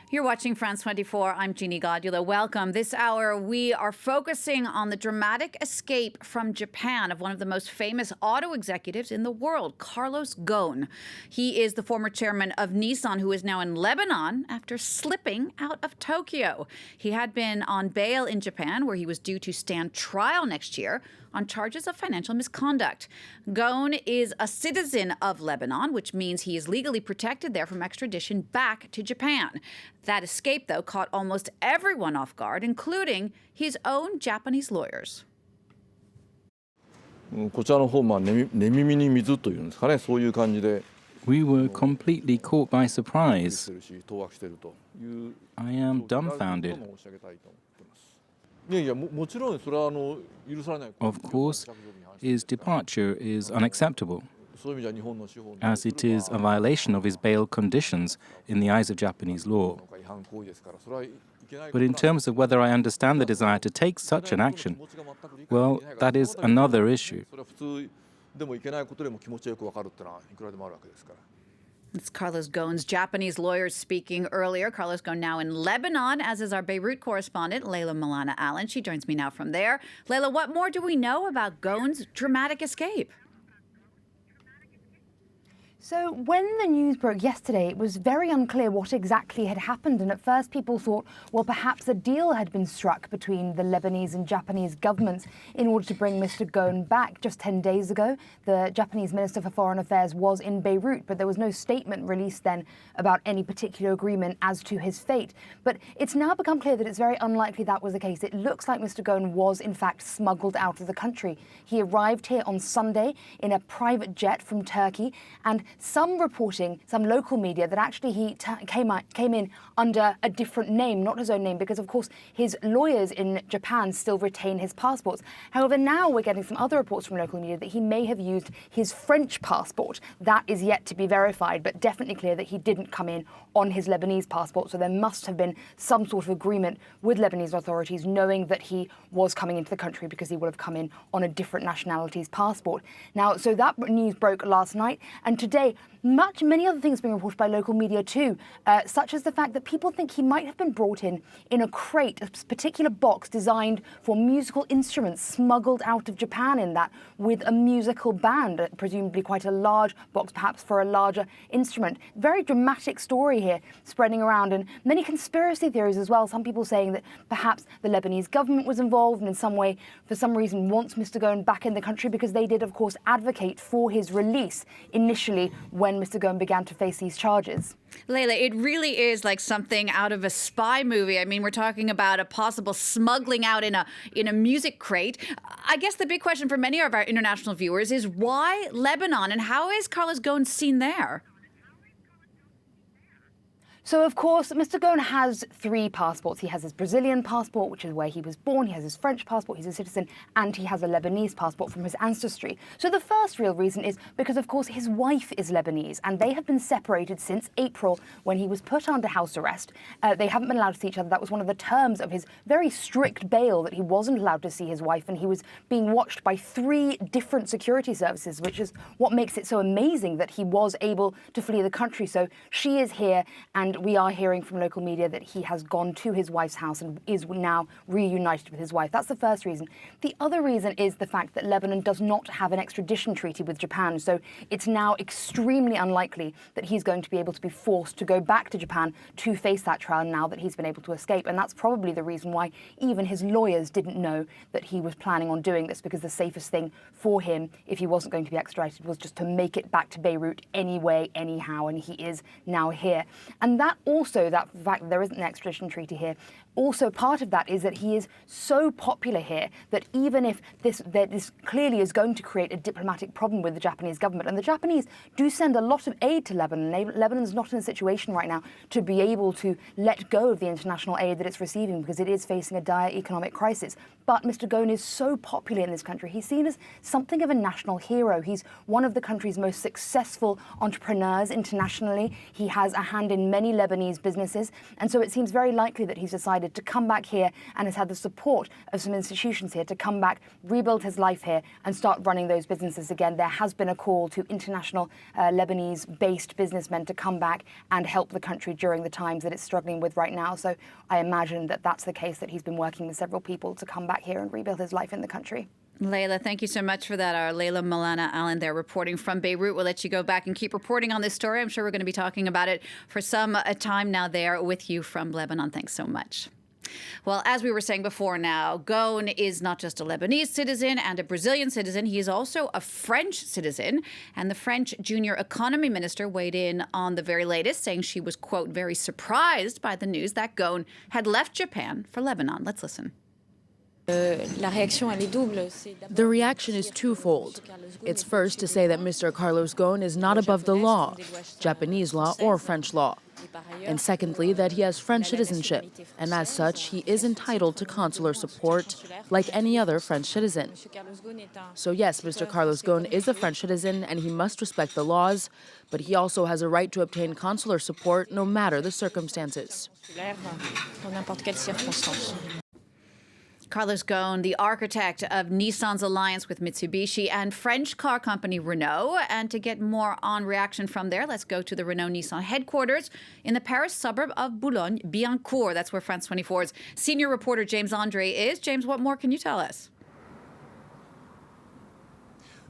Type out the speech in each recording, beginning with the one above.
You're watching France 24. I'm Jeannie Godula. Welcome. This hour, we are focusing on the dramatic escape from Japan of one of the most famous auto executives in the world, Carlos Ghosn. He is the former chairman of Nissan, who is now in Lebanon after slipping out of Tokyo. He had been on bail in Japan, where he was due to stand trial next year on charges of financial misconduct. Ghosn is a citizen of Lebanon, which means he is legally protected there from extradition back to Japan. That escape, though, caught almost everyone off guard, including his own Japanese lawyers. こちらの方寝耳に水というんですかね、そういう感じで。 We were completely caught by surprise. I am dumbfounded. Of course, his departure is unacceptable, as it is a violation of his bail conditions in the eyes of Japanese law. But in terms of whether I understand the desire to take such an action, well, that is another issue. It's Carlos Ghosn's Japanese lawyers speaking earlier. Carlos Ghosn now in Lebanon, as is our Beirut correspondent, Layla Milana Allen. She joins me now from there. Layla, what more do we know about Ghosn's dramatic escape? So when the news broke yesterday, it was very unclear what exactly had happened. And at first people thought, well, perhaps a deal had been struck between the Lebanese and Japanese governments in order to bring Mr. Ghosn back. Just 10 days ago, the Japanese Minister for Foreign Affairs was in Beirut, but there was no statement released then about any particular agreement as to his fate. But it's now become clear that it's very unlikely that was the case. It looks like Mr. Ghosn was, in fact, smuggled out of the country. He arrived here on Sunday in a private jet from Turkey, and some reporting, some local media, that actually he came in under a different name, not his own name, because, of course, his lawyers in Japan still retain his passports. However, now we're getting some other reports from local media that he may have used his French passport. That is yet to be verified, but definitely clear that he didn't come in on his Lebanese passport. So there must have been some sort of agreement with Lebanese authorities, knowing that he was coming into the country, because he would have come in on a different nationality's passport. Now, so that news broke last night, and today many other things being reported by local media too, such as the fact that people think he might have been brought in a crate, a particular box designed for musical instruments, smuggled out of Japan in that, with a musical band, presumably quite a large box, perhaps for a larger instrument. Very dramatic story here spreading around, and many conspiracy theories as well. Some people saying that perhaps the Lebanese government was involved and in some way, for some reason, wants Mr. Ghosn back in the country, because they did, of course, advocate for his release initially when Mr. Ghosn began to face these charges. Layla, it really is like something out of a spy movie. I mean, we're talking about a possible smuggling out in a music crate. I guess the big question for many of our international viewers is, why Lebanon, and how is Carlos Ghosn seen there? So, of course, Mr. Ghosn has 3 passports. He has his Brazilian passport, which is where he was born. He has his French passport, he's a citizen, and he has a Lebanese passport from his ancestry. So the first real reason is because, of course, his wife is Lebanese, and they have been separated since April, when he was put under house arrest. They haven't been allowed to see each other. That was one of the terms of his very strict bail, that he wasn't allowed to see his wife, and he was being watched by 3 different security services, which is what makes it so amazing that he was able to flee the country. So she is here, and we are hearing from local media that he has gone to his wife's house and is now reunited with his wife. That's the first reason. The other reason is the fact that Lebanon does not have an extradition treaty with Japan, so it's now extremely unlikely that he's going to be able to be forced to go back to Japan to face that trial now that he's been able to escape. And that's probably the reason why even his lawyers didn't know that he was planning on doing this, because the safest thing for him, if he wasn't going to be extradited, was just to make it back to Beirut anyway, anyhow, and he is now here. And that also, that fact that there isn't an extradition treaty here, also part of that is that he is so popular here that even if this clearly is going to create a diplomatic problem with the Japanese government, and the Japanese do send a lot of aid to Lebanon. Lebanon's not in a situation right now to be able to let go of the international aid that it's receiving, because it is facing a dire economic crisis. But Mr. Ghosn is so popular in this country. He's seen as something of a national hero. He's one of the country's most successful entrepreneurs internationally. He has a hand in many Lebanese businesses, and so it seems very likely that he's decided decided to come back here and has had the support of some institutions here to come back, rebuild his life here and start running those businesses again. There has been a call to international Lebanese-based businessmen to come back and help the country during the times that it's struggling with right now. So I imagine that that's the case, that he's been working with several people to come back here and rebuild his life in the country. Layla, thank you so much for that. Our Layla Milana Allen there reporting from Beirut. We'll let you go back and keep reporting on this story. I'm sure we're going to be talking about it for some time now there with you from Lebanon. Thanks so much. Well, as we were saying before now, Ghosn is not just a Lebanese citizen and a Brazilian citizen. He is also a French citizen. And the French junior economy minister weighed in on the very latest, saying she was, quote, very surprised by the news that Ghosn had left Japan for Lebanon. Let's listen. The reaction is twofold. It's first to say that Mr. Carlos Ghosn is not above the law, Japanese law or French law. And secondly, that he has French citizenship, and as such, he is entitled to consular support like any other French citizen. So yes, Mr. Carlos Ghosn is a French citizen and he must respect the laws, but he also has a right to obtain consular support no matter the circumstances. Carlos Ghosn, the architect of Nissan's alliance with Mitsubishi and French car company Renault. And to get more on reaction from there, let's go to the Renault-Nissan headquarters in the Paris suburb of Boulogne-Billancourt. That's where France 24's senior reporter James Andre is. James, what more can you tell us?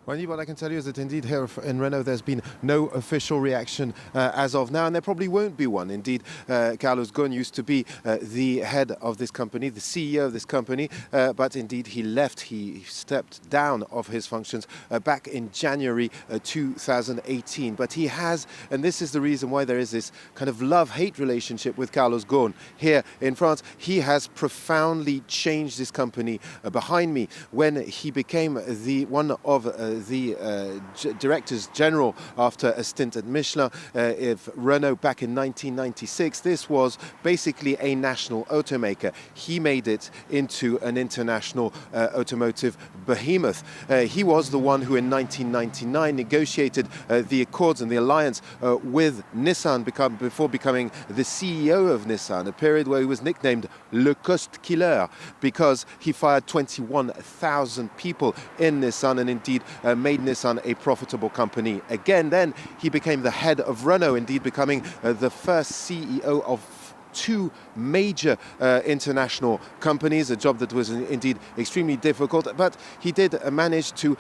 Well, what I can tell you is that indeed here in Renault there's been no official reaction as of now, and there probably won't be one. Indeed, Carlos Ghosn used to be the head of this company, the CEO of this company, but indeed he left, he stepped down of his functions back in January 2018. But he has, and this is the reason why there is this kind of love-hate relationship with Carlos Ghosn here in France, he has profoundly changed this company. Behind me, when he became one of the directors general after a stint at Michelin of Renault back in 1996. This was basically a national automaker. He made it into an international automotive behemoth. He was the one who in 1999 negotiated the accords and the alliance with Nissan before becoming the CEO of Nissan, a period where he was nicknamed Le Cost Killer because he fired 21,000 people in Nissan and indeed made Nissan a profitable company again. Then he became the head of Renault, indeed becoming the first CEO of two major international companies, a job that was indeed extremely difficult, but he did manage to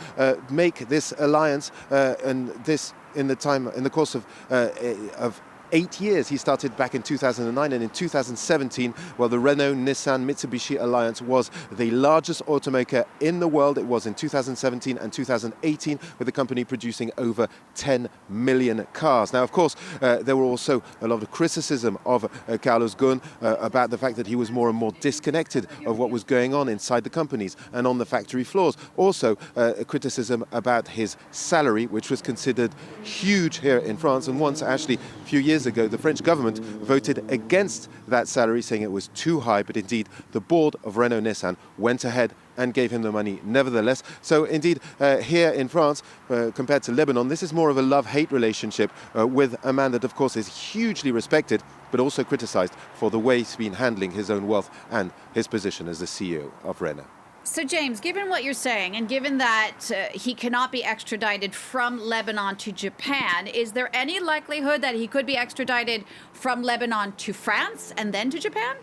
make this alliance and this in the course of 8 years. He started back in 2009, and in 2017, well, the Renault-Nissan-Mitsubishi alliance was the largest automaker in the world. It was in 2017 and 2018, with the company producing over 10 million cars. Now, of course, there were also a lot of criticism of Carlos Ghosn about the fact that he was more and more disconnected of what was going on inside the companies and on the factory floors. Also, a criticism about his salary, which was considered huge here in France, and once actually a few years ago, the French government voted against that salary, saying it was too high, but indeed the board of Renault-Nissan went ahead and gave him the money nevertheless. So indeed, here in France, compared to Lebanon, this is more of a love-hate relationship with a man that, of course, is hugely respected, but also criticized for the way he's been handling his own wealth and his position as the CEO of Renault. So, James, given what you're saying, and given that he cannot be extradited from Lebanon to Japan, is there any likelihood that he could be extradited from Lebanon to France and then to Japan?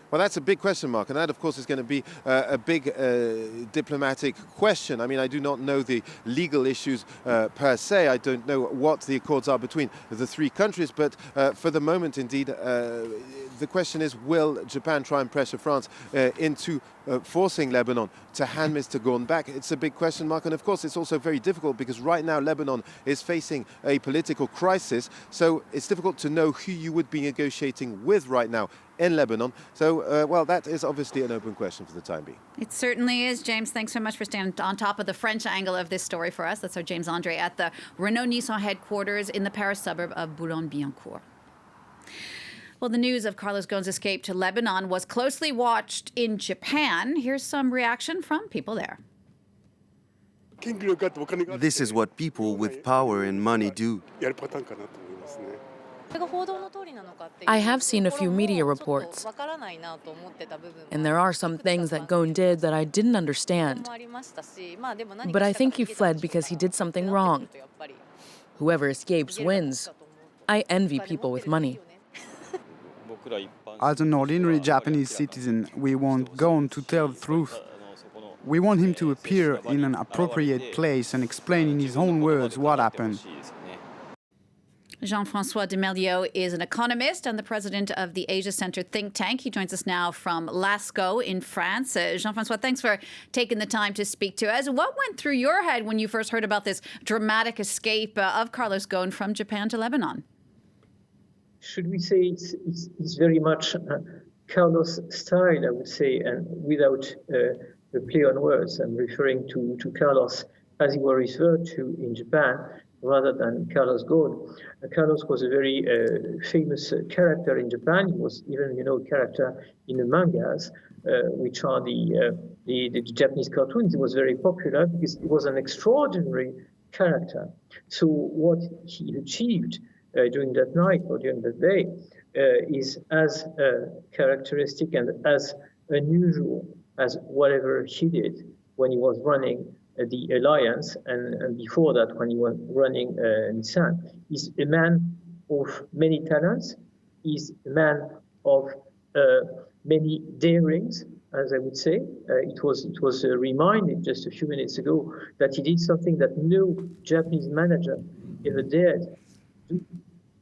Well, that's a big question mark, and that, of course, is going to be a big diplomatic question. I mean, I do not know the legal issues per se. I don't know what the accords are between the three countries, but for the moment, indeed, the question is, will Japan try and pressure France into forcing Lebanon to hand Mr. Ghosn back? It's a big question mark, and of course it's also very difficult because right now Lebanon is facing a political crisis, so it's difficult to know who you would be negotiating with right now in Lebanon. So, well, that is obviously an open question for the time being. It certainly is. James, thanks so much for staying on top of the French angle of this story for us. That's our James Andre at the Renault-Nissan headquarters in the Paris suburb of Boulogne-Billancourt. Well, the news of Carlos Ghosn's escape to Lebanon was closely watched in Japan. Here's some reaction from people there. This is what people with power and money do. I have seen a few media reports, and there are some things that Ghosn did that I didn't understand. But I think he fled because he did something wrong. Whoever escapes wins. I envy people with money. As an ordinary Japanese citizen, we want Ghosn to tell the truth. We want him to appear in an appropriate place and explain in his own words what happened. Jean-François Demelio is an economist and the president of the Asia Center think tank. He joins us now from Lascaux in France. Jean-François, thanks for taking the time to speak to us. What went through your head when you first heard about this dramatic escape of Carlos Ghosn from Japan to Lebanon? Should we say it's very much Carlos' style, I would say, and without a play on words. I'm referring to Carlos as he was referred to in Japan, rather than Carlos Ghosn. Carlos was a very famous character in Japan. He was even, a character in the mangas, which are the Japanese cartoons. He was very popular because he was an extraordinary character. So what he achieved during that night or during that day is as characteristic and as unusual as whatever he did when he was running the alliance, and before that when he was running Nissan. He's a man of many talents. He's a man of many darings, as I would say. It was reminded just a few minutes ago that he did something that no Japanese manager ever dared do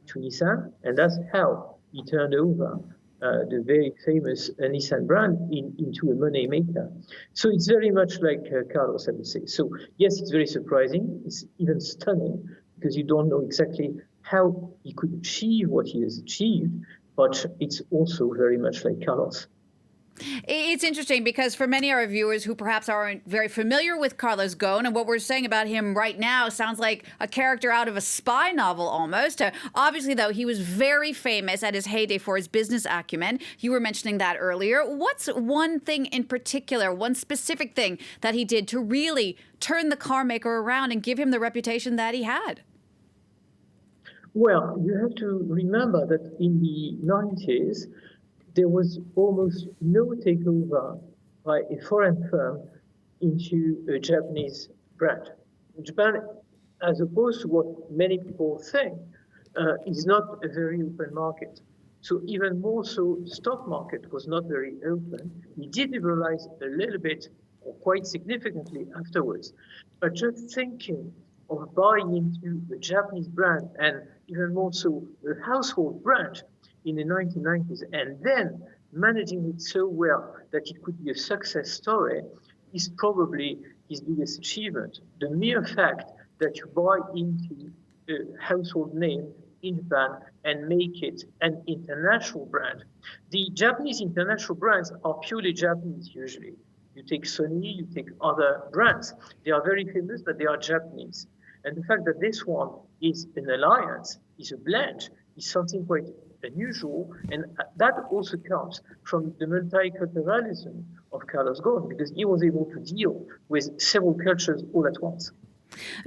to Nissan, and that's how he turned over the very famous Nissan brand into a money maker. So it's very much like Carlos, I would say. So yes, it's very surprising. It's even stunning because you don't know exactly how he could achieve what he has achieved, but it's also very much like Carlos. It's interesting because for many of our viewers who perhaps aren't very familiar with Carlos Ghosn, and what we're saying about him right now sounds like a character out of a spy novel almost. Obviously, though, he was very famous at his heyday for his business acumen. You were mentioning that earlier. What's one thing in particular, one specific thing that he did to really turn the car maker around and give him the reputation that he had? Well, you have to remember that in the 90s, there was almost no takeover by a foreign firm into a Japanese brand. Japan, as opposed to what many people think, is not a very open market. So even more so, stock market was not very open. We did liberalize a little bit, or quite significantly afterwards. But just thinking of buying into the Japanese brand, and even more so, the household brand, in the 1990s, and then managing it so well that it could be a success story is probably his biggest achievement. The mere fact that you buy into a household name in Japan and make it an international brand. The Japanese international brands are purely Japanese usually. You take Sony, you take other brands. They are very famous, but they are Japanese. And the fact that this one is an alliance, is a blend, is something quite unusual, and that also comes from the multiculturalism of Carlos Ghosn, because he was able to deal with several cultures all at once.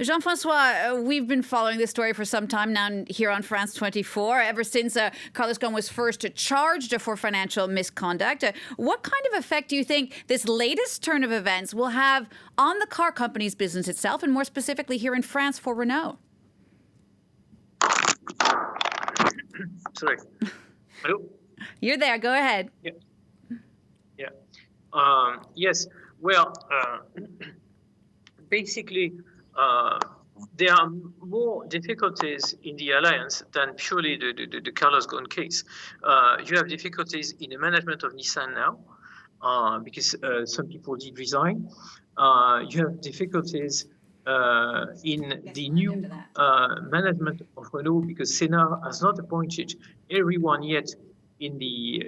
Jean-François, we've been following this story for some time now here on France 24, ever since Carlos Ghosn was first charged for financial misconduct. What kind of effect do you think this latest turn of events will have on the car company's business itself, and more specifically here in France for Renault? Sorry. Hello? You're there. Go ahead. Yeah. Yes. Well, basically, there are more difficulties in the alliance than purely the Carlos Ghosn case. You have difficulties in the management of Nissan now, because some people did resign. You have difficulties in the new management of Renault, because Sénat has not appointed everyone yet in the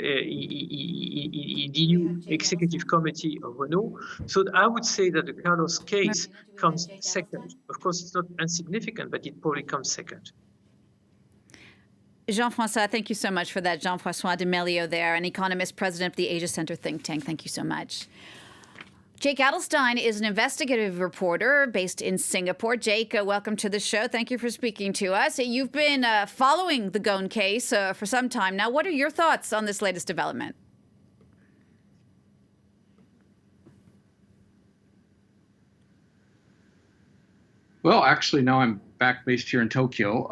new executive committee of Renault. So I would say that the Carlos case comes second. Of course, it's not insignificant, but it probably comes second. Jean-François, thank you so much for that. Jean-François Demelio there, an economist, president of the Asia Center think tank. Thank you so much. Jake Adelstein is an investigative reporter based in Singapore. Jake, welcome to the show. Thank you for speaking to us. You've been following the Ghosn case for some time now. What are your thoughts on this latest development? Well, actually, now I'm back based here in Tokyo.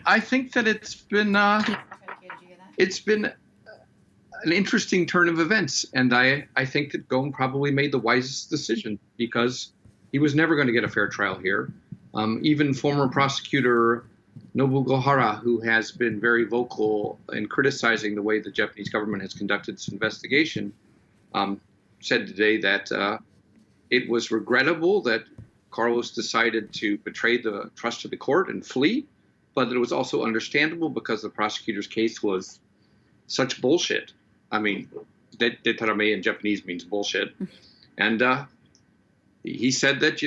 I think that it's been an interesting turn of events, and I think that Ghosn probably made the wisest decision because he was never going to get a fair trial here. Even former prosecutor Nobugohara, who has been very vocal in criticizing the way the Japanese government has conducted its investigation, said today that it was regrettable that Carlos decided to betray the trust of the court and flee, but that it was also understandable because the prosecutor's case was such bullshit. I mean, detarame in Japanese means bullshit. And he said that,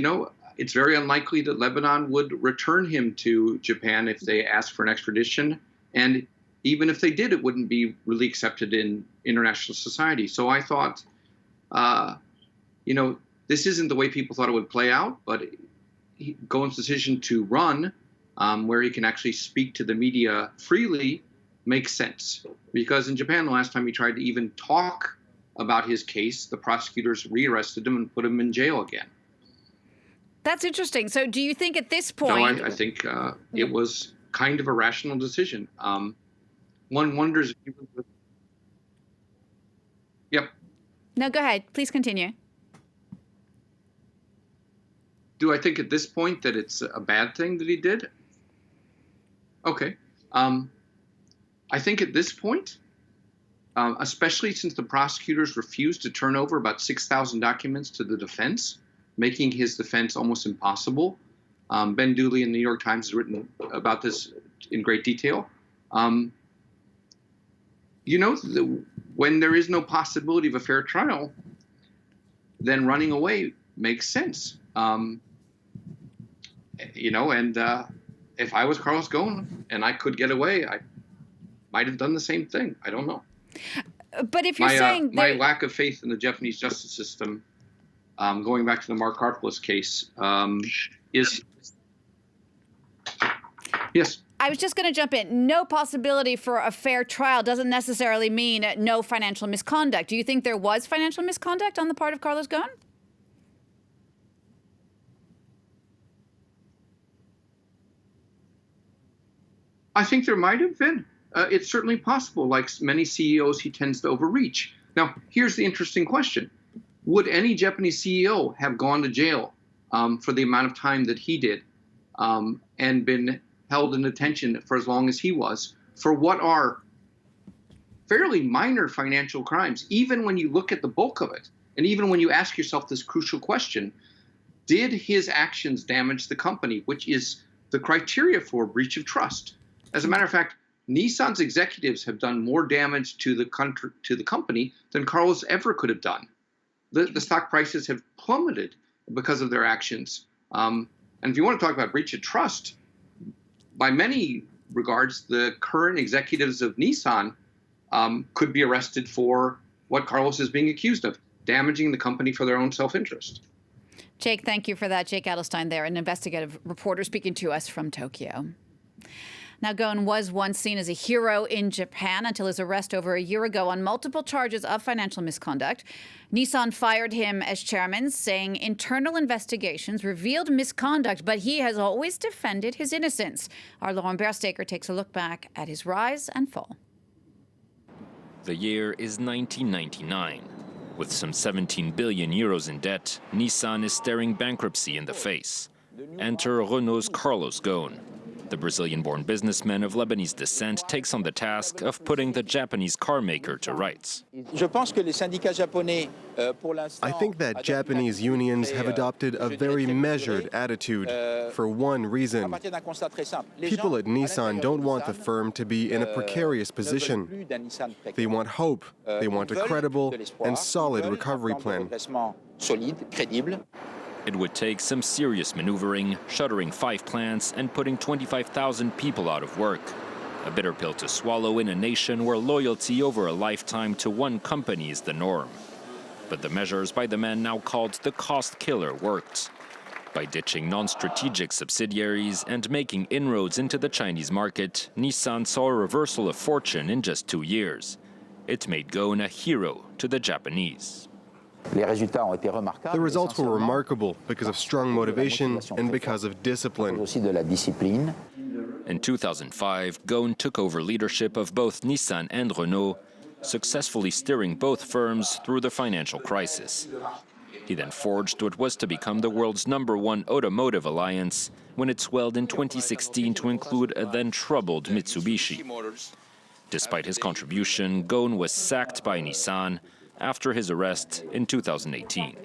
it's very unlikely that Lebanon would return him to Japan if they asked for an extradition. And even if they did, it wouldn't be really accepted in international society. So I thought, this isn't the way people thought it would play out, but Ghosn's decision to run, where he can actually speak to the media freely, makes sense. Because in Japan, the last time he tried to even talk about his case, the prosecutors rearrested him and put him in jail again. That's interesting. So do you think at this point... So I think it was kind of a rational decision. One wonders if he was... Yep. No, go ahead. Please continue. Do I think at this point that it's a bad thing that he did? Okay. I think at this point, especially since the prosecutors refused to turn over about 6,000 documents to the defense, making his defense almost impossible. Ben Dooley in the New York Times has written about this in great detail. When there is no possibility of a fair trial, then running away makes sense. And if I was Carlos Ghosn and I could get away, I might have done the same thing. I don't know. But if you're saying... my lack of faith in the Japanese justice system, going back to the Mark Harkless case, is... Yes? I was just going to jump in. No possibility for a fair trial doesn't necessarily mean no financial misconduct. Do you think there was financial misconduct on the part of Carlos Ghosn? I think there might have been. It's certainly possible. Like many CEOs, he tends to overreach. Now, here's the interesting question. Would any Japanese CEO have gone to jail for the amount of time that he did and been held in detention for as long as he was for what are fairly minor financial crimes, even when you look at the bulk of it, and even when you ask yourself this crucial question, did his actions damage the company, which is the criteria for breach of trust? As a matter of fact, Nissan's executives have done more damage to the company than Carlos ever could have done. The stock prices have plummeted because of their actions. And if you want to talk about breach of trust, by many regards, the current executives of Nissan could be arrested for what Carlos is being accused of, damaging the company for their own self-interest. Jake, thank you for that. Jake Adelstein there, an investigative reporter speaking to us from Tokyo. Now, Ghosn was once seen as a hero in Japan until his arrest over a year ago on multiple charges of financial misconduct. Nissan fired him as chairman, saying internal investigations revealed misconduct, but he has always defended his innocence. Our Lauren Berstaker takes a look back at his rise and fall. The year is 1999. With some 17 billion euros in debt, Nissan is staring bankruptcy in the face. Enter Renault's Carlos Ghosn. The Brazilian-born businessman of Lebanese descent takes on the task of putting the Japanese car maker to rights. I think that Japanese unions have adopted a very measured attitude for one reason. People at Nissan don't want the firm to be in a precarious position. They want hope. They want a credible and solid recovery plan. It would take some serious maneuvering, shuttering 5 plants and putting 25,000 people out of work. A bitter pill to swallow in a nation where loyalty over a lifetime to one company is the norm. But the measures by the man now called the cost killer worked. By ditching non-strategic subsidiaries and making inroads into the Chinese market, Nissan saw a reversal of fortune in just 2 years. It made Ghosn a hero to the Japanese. The results were remarkable because of strong motivation and because of discipline. In 2005, Ghosn took over leadership of both Nissan and Renault, successfully steering both firms through the financial crisis. He then forged what was to become the world's #1 automotive alliance when it swelled in 2016 to include a then troubled Mitsubishi. Despite his contribution, Ghosn was sacked by Nissan after his arrest in 2018.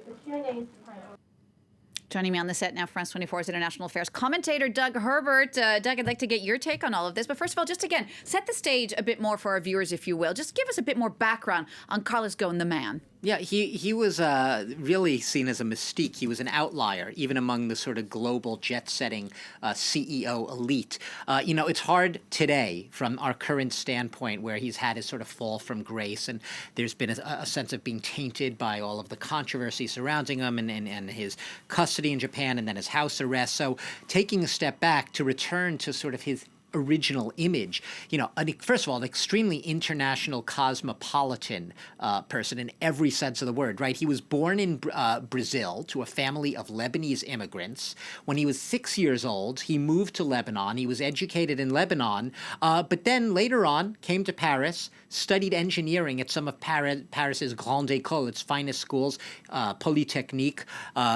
Joining me on the set now, France 24's international affairs commentator Doug Herbert. Doug, I'd like to get your take on all of this. But first of all, just again, set the stage a bit more for our viewers, if you will. Just give us a bit more background on Carlos Ghosn, the man. Yeah, he was really seen as a mystique. He was an outlier, even among the sort of global jet-setting CEO elite. It's hard today from our current standpoint where he's had his sort of fall from grace, and there's been a sense of being tainted by all of the controversy surrounding him and his custody in Japan and then his house arrest. So taking a step back to return to sort of his original image, first of all, an extremely international cosmopolitan person in every sense of the word, right? He was born in Brazil to a family of Lebanese immigrants. When he was 6 years old, he moved to Lebanon. He was educated in Lebanon, but then later on came to Paris, studied engineering at some of Paris's Grande École, its finest schools, Polytechnique,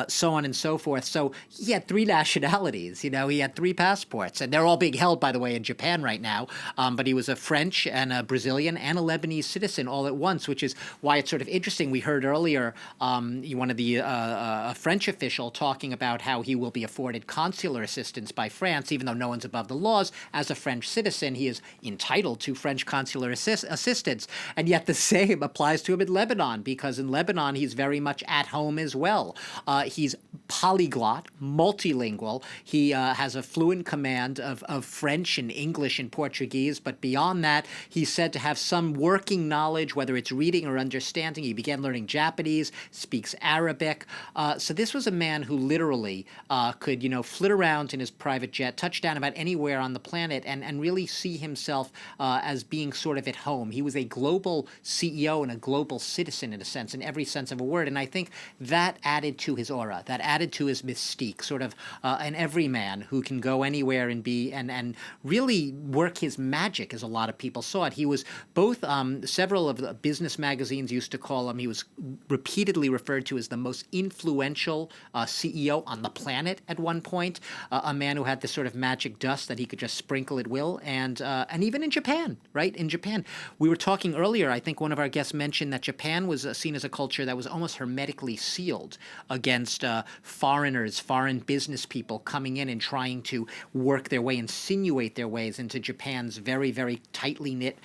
so on and so forth. So he had 3 nationalities, he had 3 passports, and they're all being held, by the way, in Japan right now, but he was a French and a Brazilian and a Lebanese citizen all at once, which is why it's sort of interesting. We heard earlier one of the a French official talking about how he will be afforded consular assistance by France, even though no one's above the laws. As a French citizen, he is entitled to French consular assistance, and yet the same applies to him in Lebanon, because in Lebanon he's very much at home as well. He's polyglot, multilingual. He has a fluent command of French and English and Portuguese, but beyond that, he's said to have some working knowledge, whether it's reading or understanding. He began learning Japanese, speaks Arabic. So this was a man who literally could, flit around in his private jet, touch down about anywhere on the planet, and really see himself as being sort of at home. He was a global CEO and a global citizen, in a sense, in every sense of a word. And I think that added to his aura, that added to his mystique, sort of an everyman who can go anywhere and be and really work his magic, as a lot of people saw it. He was both, several of the business magazines used to call him, he was repeatedly referred to as the most influential CEO on the planet at one point, a man who had this sort of magic dust that he could just sprinkle at will, and even in Japan, right? In Japan. We were talking earlier, I think one of our guests mentioned that Japan was seen as a culture that was almost hermetically sealed against foreigners, foreign business people coming in and trying to work their way, insinuate their ways into Japan's very, very tightly knit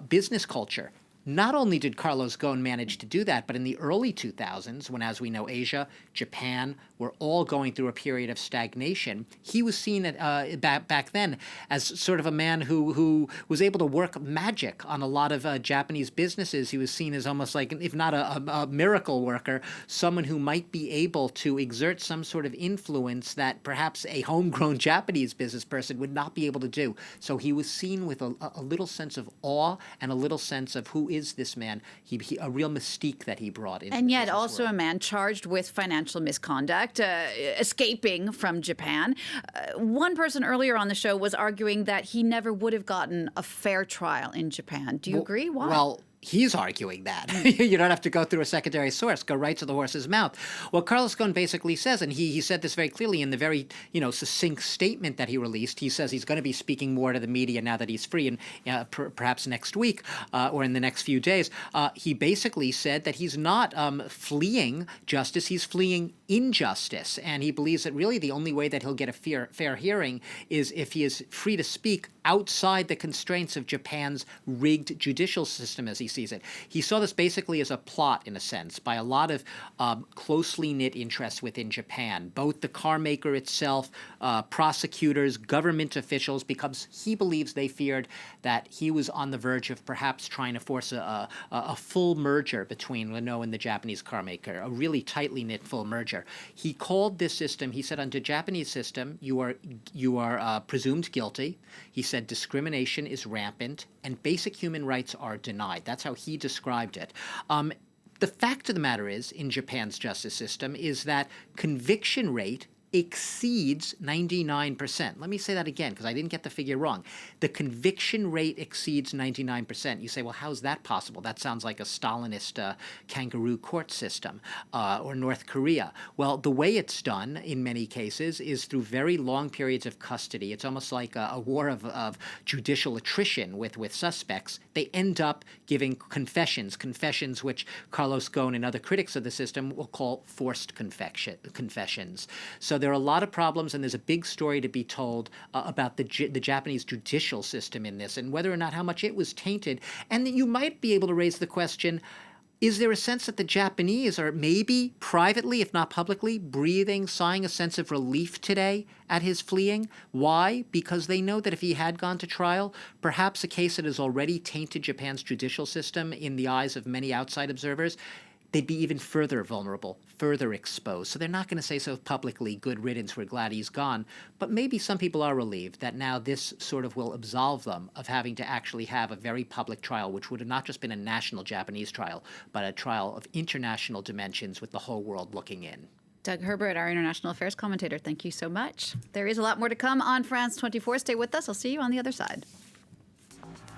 business culture. Not only did Carlos Ghosn manage to do that, but in the early 2000s, when, as we know, Asia, Japan were all going through a period of stagnation, he was seen back then as sort of a man who was able to work magic on a lot of Japanese businesses. He was seen as almost like, if not a miracle worker, someone who might be able to exert some sort of influence that perhaps a homegrown Japanese business person would not be able to do. So he was seen with a little sense of awe and a little sense of who is this man, a real mystique that he brought in. And yet also a man charged with financial misconduct, escaping from Japan. One person earlier on the show was arguing that he never would have gotten a fair trial in Japan. Do you agree? Why? Well, he's arguing that. You don't have to go through a secondary source. Go right to the horse's mouth. What Carlos Ghosn basically says, and he said this very clearly in the very succinct statement that he released. He says he's going to be speaking more to the media now that he's free, and perhaps next week or in the next few days. He basically said that he's not fleeing justice. He's fleeing injustice, and he believes that really the only way that he'll get a fair hearing is if he is free to speak outside the constraints of Japan's rigged judicial system, as he sees it. He saw this basically as a plot, in a sense, by a lot of closely knit interests within Japan, both the car maker itself, prosecutors, government officials, because he believes they feared that he was on the verge of perhaps trying to force a full merger between Renault and the Japanese car maker, a really tightly knit full merger. He called this system, he said, under Japanese system, you are presumed guilty. He said discrimination is rampant and basic human rights are denied. That's how he described it. The fact of the matter is, in Japan's justice system, is that conviction rate exceeds 99%. Let me say that again, because I didn't get the figure wrong. The conviction rate exceeds 99%. You say, well, how's that possible? That sounds like a Stalinist kangaroo court system, or North Korea. Well, the way it's done in many cases is through very long periods of custody. It's almost like a war of judicial attrition with suspects. They end up giving confessions which Carlos Ghosn and other critics of the system will call forced confessions. So there are a lot of problems, and there's a big story to be told about the Japanese judicial system in this, and whether or not how much it was tainted. And that you might be able to raise the question, is there a sense that the Japanese are maybe privately, if not publicly, sighing a sense of relief today at his fleeing? Why? Because they know that if he had gone to trial, perhaps a case that has already tainted Japan's judicial system in the eyes of many outside observers, they'd be even further vulnerable, further exposed. So they're not going to say so publicly, good riddance, we're glad he's gone. But maybe some people are relieved that now this sort of will absolve them of having to actually have a very public trial, which would have not just been a national Japanese trial, but a trial of international dimensions with the whole world looking in. Doug Herbert, our international affairs commentator, thank you so much. There is a lot more to come on France 24. Stay with us. I'll see you on the other side.